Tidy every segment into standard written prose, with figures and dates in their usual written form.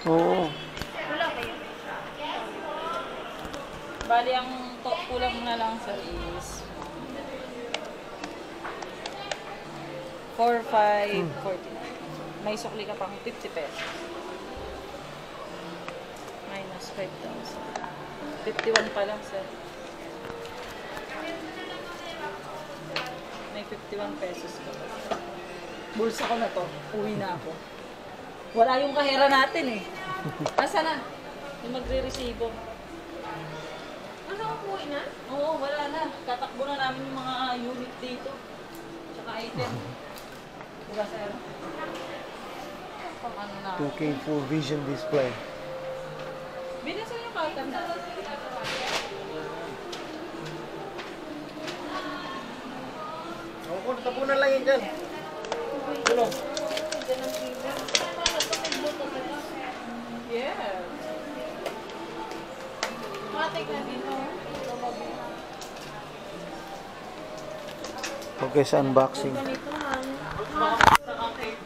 Oo. Bali, ang kulang na lang sir is 4,549. May sukli ka pang 50 pesos. Minus 5,000. 51 pa lang sir. May 51 pesos ka pa. Bulsa ko na to. Uwi na ako. Wala yung kahera natin eh. Asa na? Yung magre-resibo. Ano ka umuwi na? Oo, wala na. Tatakbo na namin yung mga unit dito. Tsaka item. Diba, sir? Pang ano na. 2K full vision display. Binasan yung pattern na. Oo, tapunan lang yan dyan. Ano? Yeah. Matik na dito. Okay, sa unboxing. Ganito man.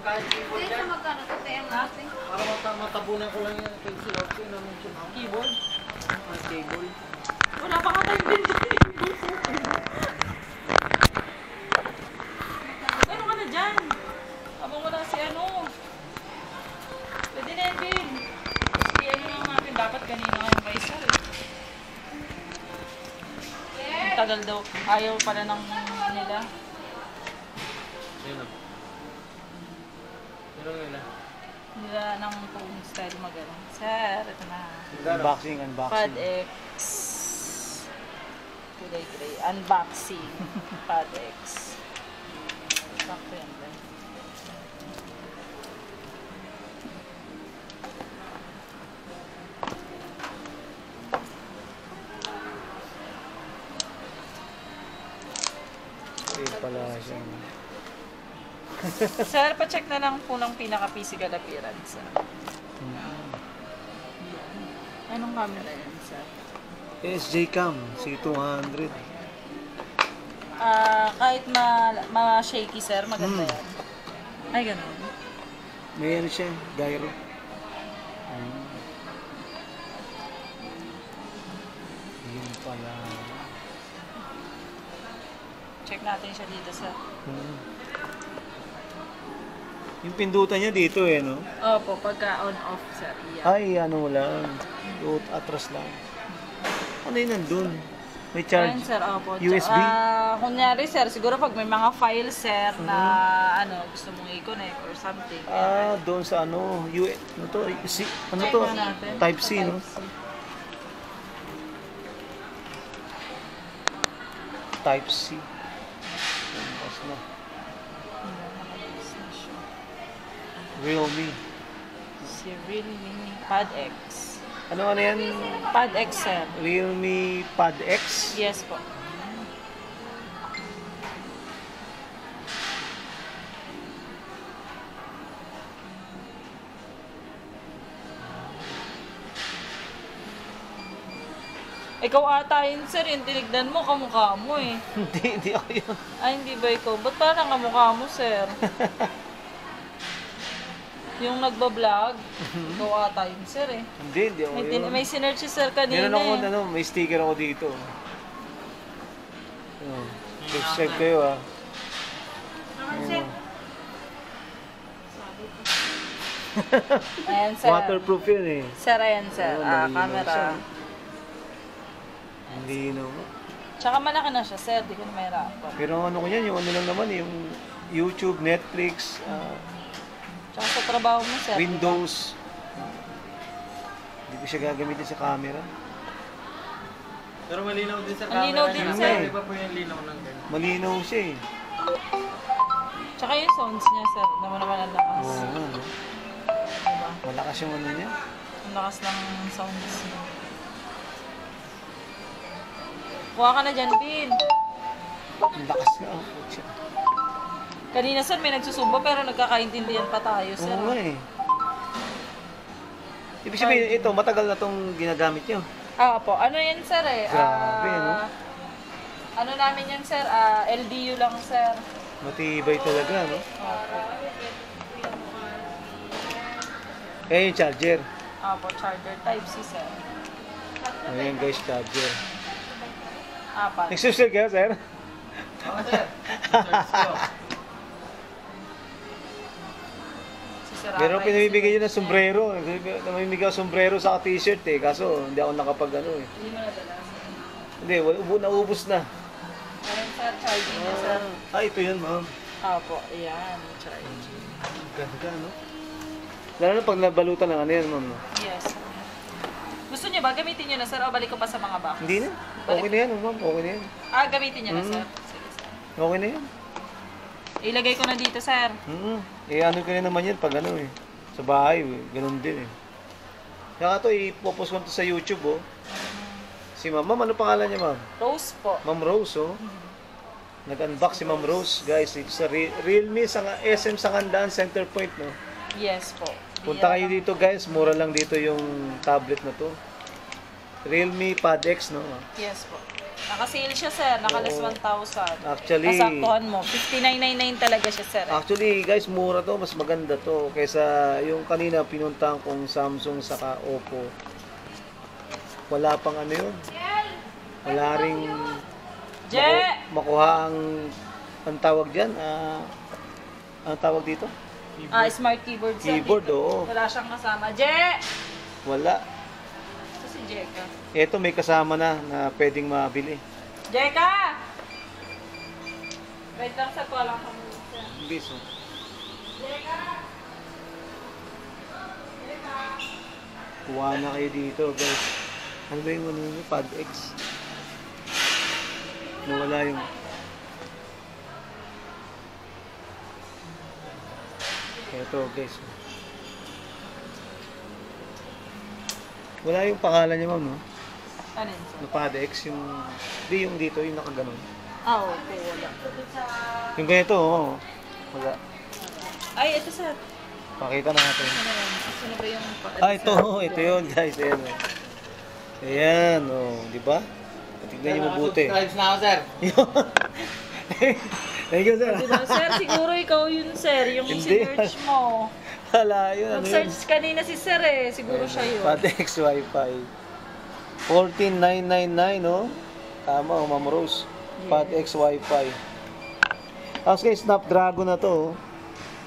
Hindi sa magkano ito tayo ang ating. Para matabunan ko lang yan. Keyboard. Cable. Wala pa ka tayong binili. Ano ka na dyan? Abang wala si ano. Pwede na yan, Bin. Kasi ano lang natin. Dapat kanina kayong Faisal eh. Ang tagal daw. Ayaw pala ng nila. Sino? Sino nila? Nila ng phone style magana. Sir, ito na. Unboxing. Pad X. Kulay gray. Unboxing. Pad X. Sakto yan ba? Pala siya. Sir, pa-check na lang po ng pinaka-physical appearance. Anong camera yan, sir? SJ Cam C200. Kahit ma-shaky, sir, maganda yan. Ay, ganun. May ano siya, gyro. Yun pala. Check natin siya dito, sir. Yung pindutan niya dito eh, no? Opo, pagka on-off, sir. Yeah. Ay, ano lang. Atras lang. Ano yun nandun? May Ayan, charge? sir, opo. USB? Kunyari, sir, siguro pag may mga files, sir, na ano, gusto mong i-connect or something. Doon sa ano, ano to? Ano Check to? na natin. Type C, no? Type C. Mas na. Realme. Si Realme Pad X. Ano yan? Pad X, sir. Realme Pad X? Yes po. Ikaw ata yun, sir. Yung tinignan mo, kamukha mo eh. Hindi ako yun. Ay, hindi ba ikaw? Ba't parang kamukha mo, sir? Yung nagbablog, ikaw ata yun, sir eh. Hindi ako yun. May sinerch si sir kanina Meron ako, eh. may sticker ako dito. Subscribe kayo ah. Ayan, sir. Waterproof yun eh. Sir, ayan, sir. Malinaw Camera. siya. Hindi no. Tsaka malaki na siya, sir. Di ko na mahirapan. Pero ano ko yan, yung ano lang naman, yung YouTube, Netflix, Tsaka sa trabaho mo, sir. Windows. Hindi ko siya gagamitin sa camera. Pero malinaw din sa Ang camera linaw din, niya. sir. Iba po yung linaw ng ganyan. Malinaw siya eh. Tsaka yung sounds niya, sir. Naman ang lakas. Oo nga, no? Diba? Malakas yung ano niya. Ang lakas ng sounds niya. Kuha ka na dyan, Bin. Ang lakas nga. Oh, putya. Kanina, sir, may nagsusumba pero nagkakaintindihan pa tayo, sir. Oo nga eh. Ibig sabihin, ito, matagal na itong ginagamit nyo. Po. Ano yan, sir eh? Grabe, no? Ano namin yan, sir? LDU lang, sir. Matibay talaga, no? Opo. Eh, yung charger. Apo, charger type C, sir. Ayan guys, charger. Apat. Nagsusunod kayo, sir? Oo, sir. Search ko. Sisirata Meron yung pinamimigay yun SIM. ng sombrero. Namimigay ako sombrero sa t-shirt eh. Kaso hindi ako nakapag ano eh. Hindi mo nadala. Hindi, naubos na. Ayun, sir, charging niya, sir. Ito yun, ma'am. Apo, ayan, charging. Ganda, no? Lalo na pag nabalutan ng ano yan, ma'am. No? Yes. Gusto niyo ba gamitin niyo na, sir, o balik ko pa sa mga box? Hindi na. Okay na yan, ma'am. Okay na yan. Gamitin niyo na, sir. Sige, sir. Okay na yan. Ilagay ko na dito, sir. Ano ka na naman yan pag ano eh. Sa bahay, ganun din eh. Kaya to, ipopost ko to sa YouTube, oh. Si ma'am, ano pangalan niya, ma'am? Rose po. Ma'am Rose, oh. Nag-unbox si Ma'am Rose, guys. Ito sa Realme, sa SM Sangandaan Center Point, no? Yes po. Punta kayo dito, guys. Mura lang dito yung tablet na to. Realme Pad X, no? Yes po. Naka-sale siya, sir. Naka-less Oo. 1,000. Actually, Nasaktuhan mo. 59.99 talaga siya, sir. actually, guys, mura to. Mas maganda to. Kaysa yung kanina pinuntahan kong Samsung saka Oppo. Wala pang ano yun. Wala ring Je! makuha ang tawag dyan. Ang tawag dito? Smart keyboard, sir. Keyboard, dito. oo. Wala siyang kasama. Je! Wala. Ito si Jeka. Ito may kasama na pwedeng mabili. Jeka! Wait lang, sir. Kuha lang kami, sir. Biso. Jeka! Kuha na kayo dito, guys. Ano ba yung ano yun? Pad X. Nawala yung... Ito, guys. Wala yung pangalan niya, ma'am, no? Ano yun, sir? Na Pad X, yung... Hindi, yung dito, yung nakaganon. Okay. Wala. Yung ganito, oo. Wala. Ay, ito, sir. Pakita natin. Ano yan? Sino ba yung... Ito yun, guys. Ayan, oh. Ayan, oh. Di ba? Tignan niyo mabuti. Subscribes na ako, sir. Thank you, sir. Diba, sir? Siguro ikaw yun, sir. Yung Hindi. sinearch mo. Wala yun. Ano yun? Nag-search kanina si sir eh. Siguro siya yun. Padex Wi-Fi. 14,999, no? Tama, oh, Ma'am Rose. Padex Wi-Fi. Tapos kay Snapdragon na to, oh.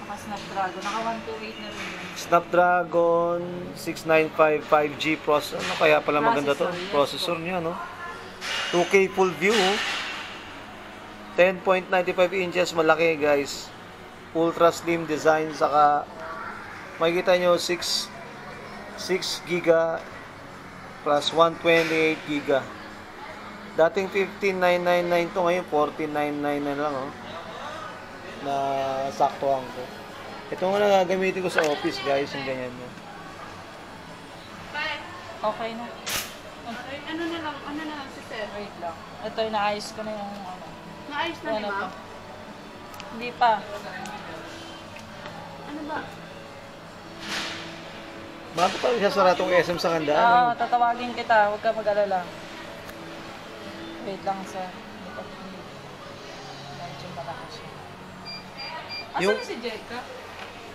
Naka-Snapdragon. Naka-128 na rin yun. Snapdragon 695 5G processor. Ano kaya pala maganda to? Processor, yes Processor niya, no? 2K full view, oh. 10.95 inches, malaki, guys. Ultra slim design, saka makikita nyo 6 giga plus 128 giga. Dating 15,999 to, ngayon 14,999 lang, oh. Na saktuhan ko. Ito nga gagamitin ko sa office, guys, yung ganyan mo. Okay na. Ano na lang si Sir? Wait lang. Ito, inaayos ko na yung ano. Naayos na ni Ano Ma'am? to? Hindi pa. Ano ba? Bago pa isasara itong SM sa Oo, Kandaan. tatawagin kita. Huwag ka mag-alala. Wait lang, sir. Medyo malakas siya. Asan Yung- na si Jeka?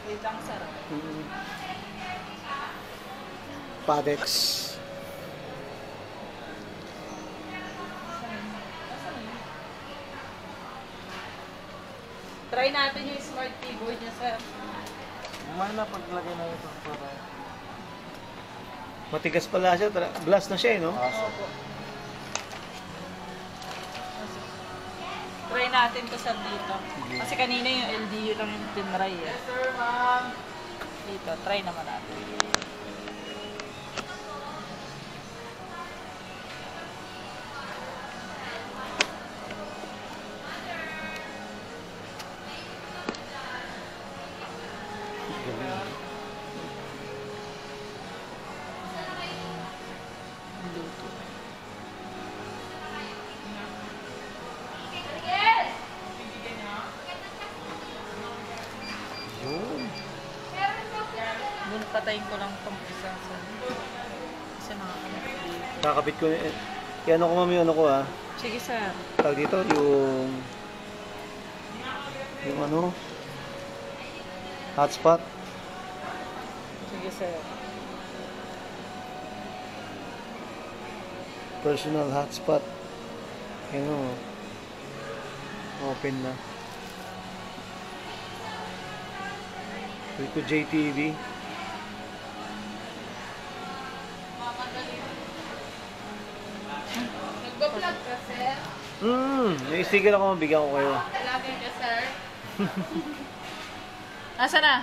Wait lang, sir. Padex. Try natin yung smart keyboard niya, sir. Umay na paglagay na ito. Para... Matigas pala siya. Glass na siya, eh, no? Opo. Try natin to, sir, dito. Kasi kanina yung LDU lang yung tinry, eh. Yes, sir, ma'am. Dito, try naman natin. Yun. Doon patayin ko lang itong isa, sir. Kasi nakakano ko dito. Kakabit ko. Ano ko, mami, ano ko, ha? Sige, sir. Tag dito, yung ano, hotspot. Sige, sir. Personal hotspot. Yan o. Open na. Rico JTV. Nagbablog ka, sir? May sticker ako, mabigyan ko kayo. Vlogger ka, sir? Asa na?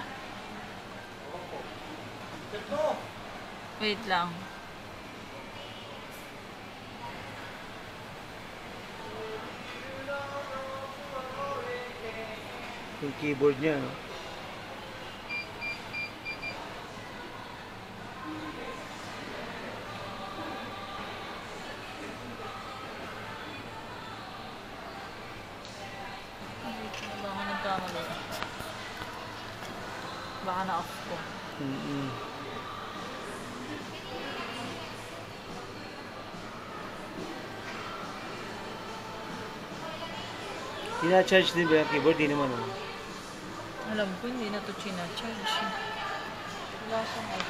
Wait lang. Yung keyboard niya, no? Baka nagkamali. Baka na-off ko. Ina-charge din ba yung keyboard? Di naman, no? Alam ko, hindi na ito charge. Wala siyang off.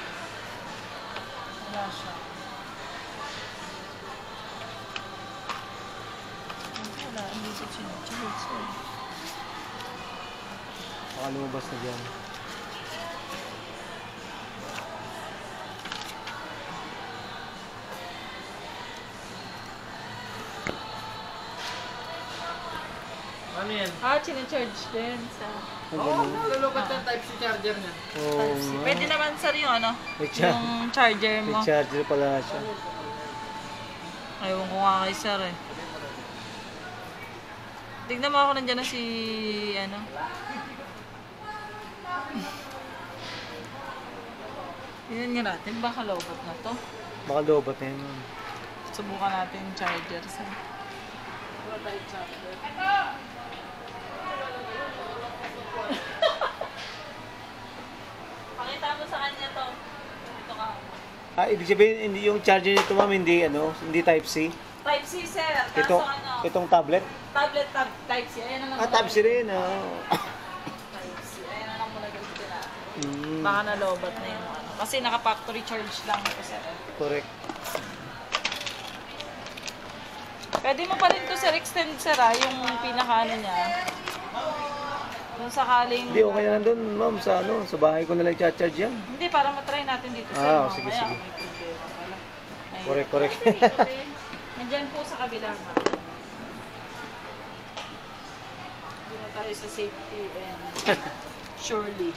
Wala siya. Wala, hindi ito charge. Baka lumabas na dyan. Ano yan? Charge din sa... Oo, lulukat ng Type-C charger niya. Oo. Pwede naman sir yung ano, May charge. yung charger May mo. charger pala siya. Ayaw ko nga kay sir eh. Tignan mo ako nandiyan na si ano. Tignan nga natin, baka lowbat na to. Baka lobat na yun. Subukan natin yung charger sa. Wala tayong charger. Pakita mo sa kanya to. Ito ka. Ibig sabihin, hindi yung charger nito, ma'am, hindi, hindi Type-C. Type-C sir. Kaso Itong tablet? Tablet Type-C. Ayan na lang. Type-C rin, Type-C. Ayan na lang muna gamitin natin. Baka nalobat na yung ano. Kasi naka-factory charge lang ito sir. Correct. Pwede mo pa rin to sir extend sir yung pinaka-ano niya. Kung sakaling... Hindi, okay na doon, ma'am, sa bahay ko na lang charge yan. Hindi, para matry natin dito sir. Sige, Mamaya, sige. may problema pala. Ayun. Correct. Nandyan po sa kabila nga. Hindi na tayo sa safety and surely.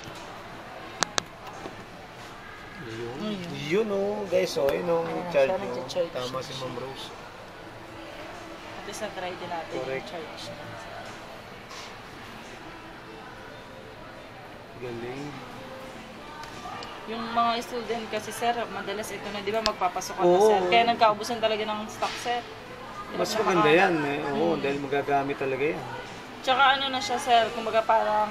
Yun, guys, yun yung Ayan, charge siya nyo. nag-charge Tama na si siya. Ma'am Rose. At least na-try din natin Correct. yung charge niya. Galing. Yung mga student kasi sir, madalas ito na, di ba magpapasok ka na Oo. sir. Kaya nagkaubusan talaga ng stock sir. Mas maganda yan, dahil magagamit talaga yan. Tsaka ano na siya sir, kumbaga parang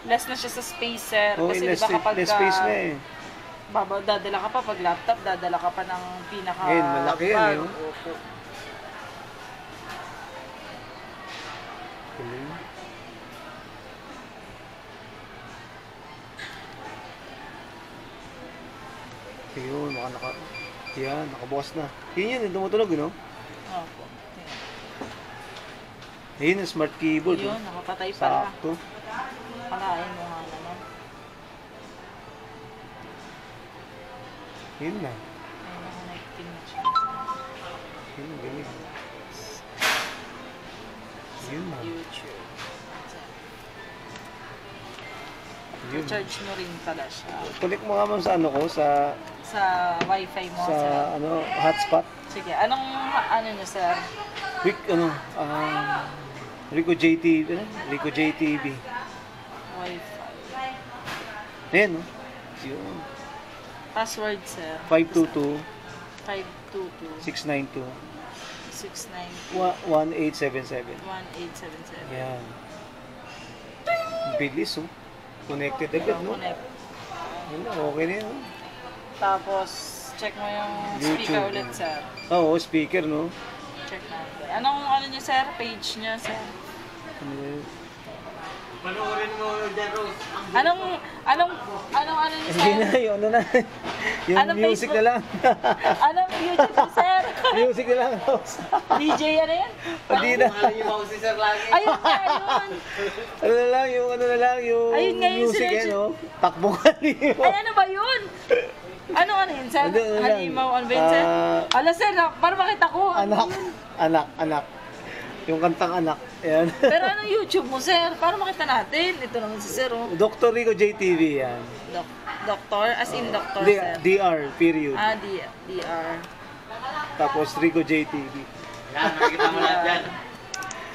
less na siya sa space sir. Oo, Kasi less diba kapag space na dadala ka pa pag laptop, dadala ka pa ng pinaka Ngayon, malaki yan, bag. no? Opo. Galing. Yun, yan, nakabukas na. Yun, tumutunog, no? Opo. Yun, yung smart keyboard. Yun, nakapatay pala. Sakto. Palain mo nga naman. Yun na. Ayun, naka-connecting na siya. Yun, galing. Yun na. YouTube. Yun. Charge mo rin pala siya. Connect mo nga ma'am sa Sa wifi mo sa sir. hotspot. Sige, anong niyo sir? Rico JTV, Rico JTV. Wifi. Ayan, no? Yun. Password sir. 522 522 692 692 1877. 1877. Yan. Bilis, Connected agad, no? Connect. Yun na, okay na yun. Tapos, check mo yung speaker YouTube. ulit sir. Oo, speaker, no? Check natin. Anong niya sir? Page niya sir? Ano yun? Panoorin mo dyan, Rose. Anong niya Hindi sir? na, yung na. Yung Anong music Facebook? na lang. Anong YouTube niya sir? Music na lang, Rose. DJ ano yan? Hindi na. Pangalan niyo ako si Sir lagi. Ayun nga, ayun. Ano na lang, yung Ayun nga yung music sinerge. yan, oh. Takbong kanino. Ay, ano ba yun? Ano yun, sir? Ano lang? Halimaw, ano ba yun, sir? Ala, sir, para makita ko. Anak. Yung kantang anak. Ayan. Pero anong YouTube mo, sir? Para makita natin. Ito naman si sir, oh. Dr. Rico JTV yan. Doktor? As in doktor, D- sir? DR, period. Ah, DR. Tapos Rico JTV. Yan, nakikita mo lahat yan.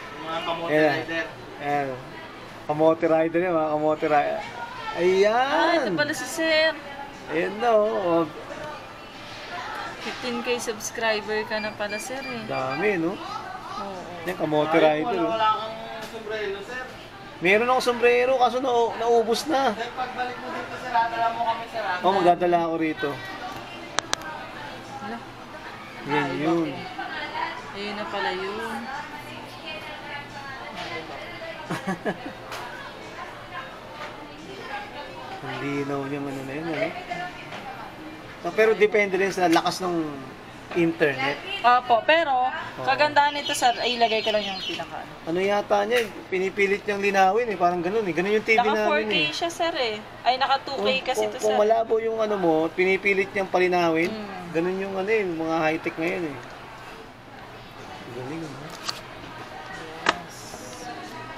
Yung mga kamote Ayan. rider. Ayan. Kamote rider yan, mga kamote rider. Ah, Ayan. ito pala si sir. Ayan na, oh. 15K subscriber ka na pala, sir, eh. Dami, no? Oo. Yan, kamote rider. Oh. Wala kang sombrero, sir. Meron ako sombrero, kaso naubos na. Sir, pagbalik mo dito, sir, dala mo kami, sir. Oh, magdadala ako rito. Ala, Yan, yun. ayun na pala yun. Ang linaw niyang ano na yun, ano? So, pero depende rin sa lakas ng internet. Opo, pero kagandahan nito, sir, ay ilagay ko lang yung pinaka. Ano yata niya, pinipilit niyang linawin eh, parang ganun eh. Ganun yung TV Naka 4K namin eh. siya, sir, eh. Ay, naka 2K kasi ito, Kung sir. malabo yung ano mo, pinipilit niyang palinawin, Mm. ganun yung ano eh, mga high-tech ngayon eh. Galing ano. Yes.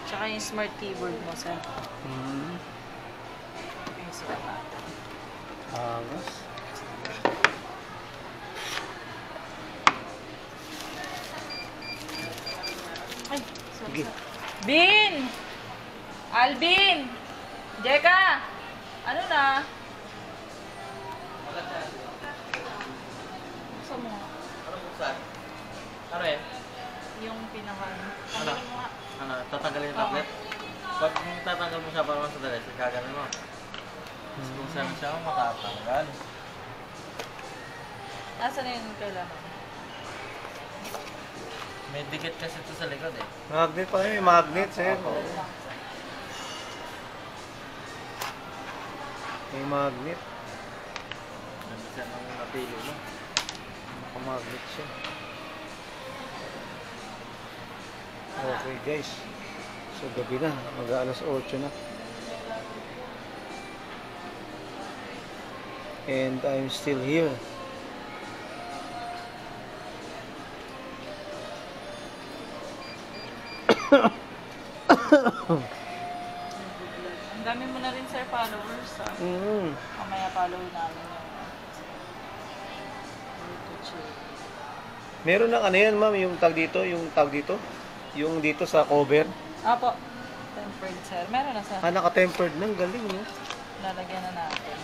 Tsaka yung smart keyboard mo, sir. Hmm. Ay, sir. Angas. Ay, sorry, Sige. sir. Bin! Alvin! Jeka! Ano na? Buksan mo nga. Ano buksan? Ano yan? Yung pinaka... Ano? Tanggalin mo nga. Ano, tatanggalin yung tablet? Pag tatanggal mo siya para masadali, gaganin mo. Tapos kung saan siya, matatanggal. Nasaan na yung kailangan? May dikit kasi ito sa likod eh. Magnet pa yun, may magnet sir. May magnet. Nandun siya nang napili mo. Nakamagnet siya. Okay guys. So gabi na, mag-alas 8 na. And I'm still here. Ang dami mo na rin, sir, followers, ah. Mm. Mamaya follow namin yung... Meron ng ano yan ma'am, yung tag dito, yung dito sa cover. Apo. Tempered, sir. Meron na, sir. Ah, naka-tempered nang galing no. Lalagyan na natin.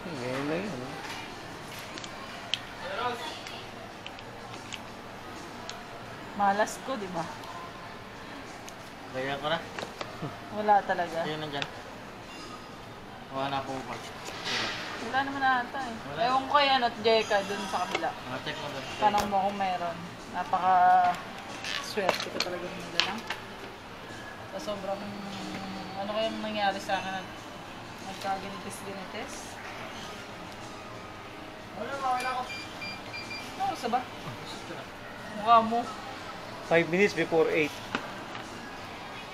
Ngayon na yun. No? Malas ko, di ba? Lagyan ko na. Wala talaga. Ayun nandyan. Wala na po pa. Wala naman ata, eh. Wala. Ewan ko yan at Jeka dun sa kabila. Check mo doon. Tanong mo kung meron. Napaka swerte ko talaga nila lang. Sa sobrang ano kayang nangyari sa akin at nagkaginitis-ginitis. Wala ako. Ano sa ba? Mukha mo. 5 minutes before 8.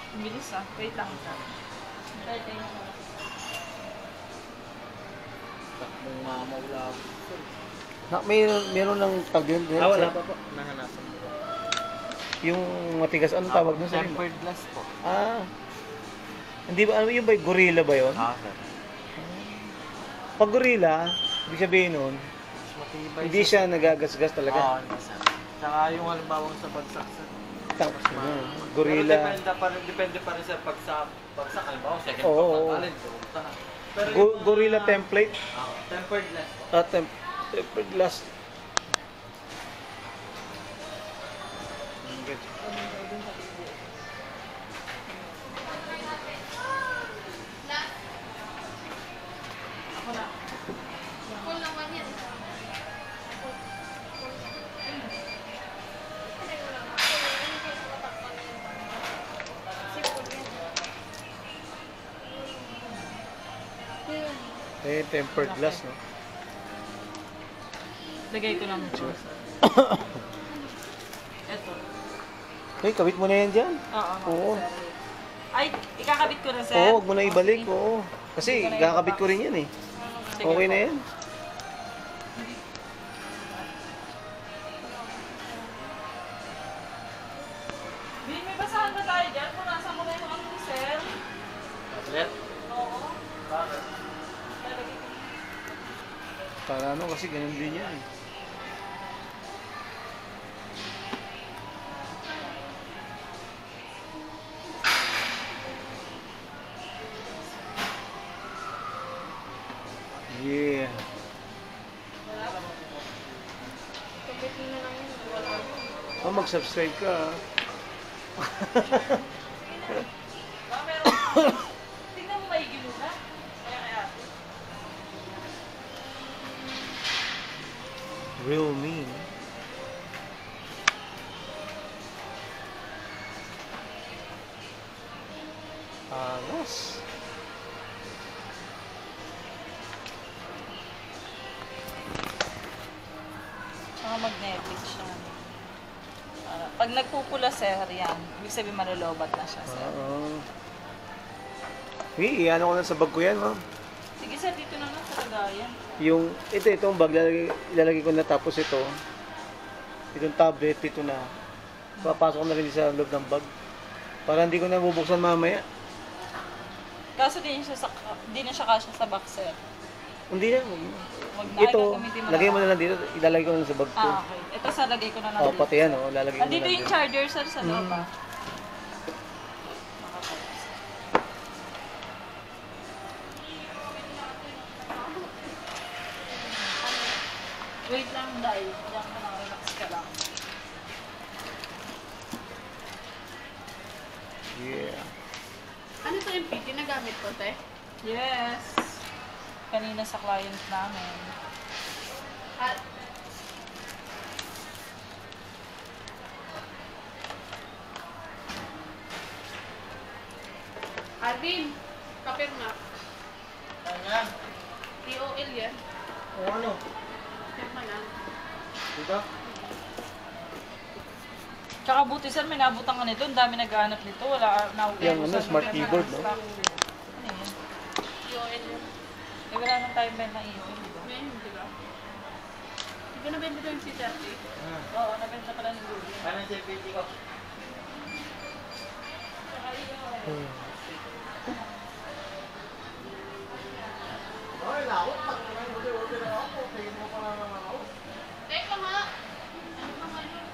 Ang bilis, ah. Wait lang. Hintay mo. Takbong mamawla ako. Meron ng tag yun. Wala pa po. Nahanapan ko. Yung matigas, anong tawag nun sa Tempered glass po. Ah. Hindi ba, ano yung ba, gorilla ba yun? Sir. Pag gorilla, ibig sabihin nun, Mas matibay hindi siya nagagasgas Oo, talaga. hindi sir. Tsaka yung halimbawang sa bagsak sir. Tapos, Pero gorilla. depende pa rin sir pag sa bagsak. Halimbawa, second Oo, floor, oo. tanggalin. Pumunta na. Pero Gorilla template. tempered glass po. At tempered glass. Ako na. Full naman yan. Eh, tempered glass, no? Lagay ko lang ito. Ito. Hey, kabit mo na yan dyan. Oo. Sir. Ay, ikakabit ko na, sir. Oo, huwag mo na ibalik. Oo. Kasi kakabit ko rin yan eh. Sige Okay po. na yan. Bin, may basahan ba tayo dyan? Punasan ko na yung ano ni sir. Tablet? Oo. Bakit? Lalagay ko. Para ano, kasi ganun din yan eh. Yeah. Kapit mo na lang yun. Wala mo. Oh, mag-subscribe ka. ah. Ah, meron. Tingnan mo maigi muna. Kaya. Real me. Alas. Tsaka magnetic siya. Pag nagpupula, sir, yan. Ibig sabihin malulobat na siya, sir. Oo. Ano ko na sa bag ko yan, ma'am. Sige, sir, dito na lang sa lagayan. Yung, itong bag, ilalagay ko na tapos ito. Itong tablet, ito na. Papasok ko na rin sa loob ng bag. Para hindi ko na bubuksan mamaya. Kaso di na siya kasya sa box, sir. Hindi na. Wag na, Ito, gagamitin mo lagay mo lang. na lang dito. Ilalagay ko na sa bag ko. Ah, okay. Ito, sir, lagay ko na lang Oh, pati yan, oh. Lalagay ko na Andito lang yung dito. charger, sir, sa loob, ah. Wait lang, Day. Diyan ka lang, relax ka lang. Yeah. Ano to yung PT na gamit ko, te? Yes. Kanina sa client namin. At Alvin, kapir na. Ano yan? TOL yan. O ano? Pirma lang. Diba? Tsaka buti, sir, may nabutan ka nito. Ang dami naghahanap nito. Wala na Yung ano, smart keyboard, no? Ano yun? TOL yan. Eh, wala nang time bend na iyo. Ngayon, di ba? Hindi ko nabenta yung C30. Oo, nabenta pala ni Google. Ano yung CPT ko? Ay, lawak. Teka nga! Ano ba nga yun?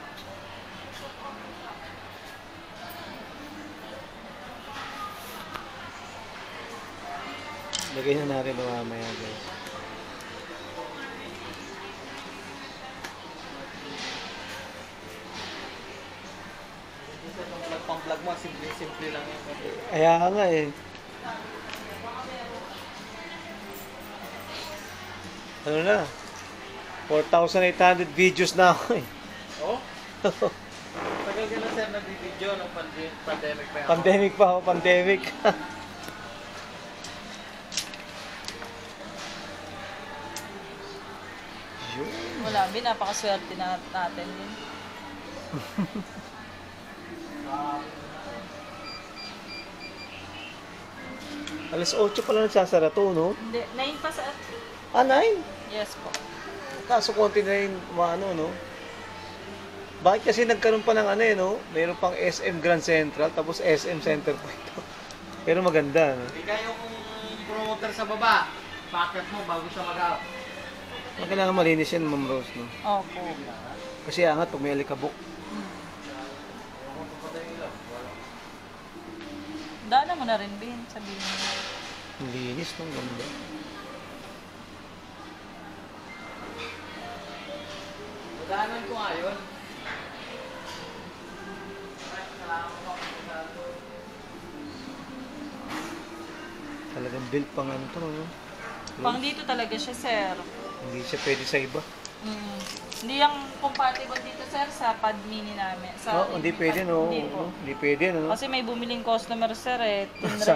Lagay na natin mamaya, guys. Pang-vlog mo, simple lang yan. Kaya nga eh. Ano na? 4,800 videos na ako eh. Oh? Tagal ka na sir nag-video nung pandemic pa yan. Pandemic pa ako, pandemic. Yun. Wala, napakaswerte na natin din. Alas 8 pala nagsasara to, no? Hindi, 9 pa sa... Ah, 9? Yes po. Kaso konti na yung ano, no? Bakit kasi nagkaroon pa ng ano eh, no? Meron pang SM Grand Central, tapos SM Center Point. Pero maganda, no? Hindi kayo kung promoter sa baba. Packet mo bago siya mag-up. Kailangan malinis yan, Ma'am Rose, no? Opo. Kasi angat pag may alikabok. Dala mo na rin, Bin. Sabihin mo. Ang linis, no? Ganda. Madaanan ko nga yun. Talagang built pang ano to, no? Pang dito talaga siya, sir. Hindi siya pwede sa iba. Mm. Hindi yung compatible dito, sir, sa pad mini namin. Sa No, hindi pwede, no? Hindi po. Hindi pwede, no? Kasi may bumiling customer, sir, eh. Sabi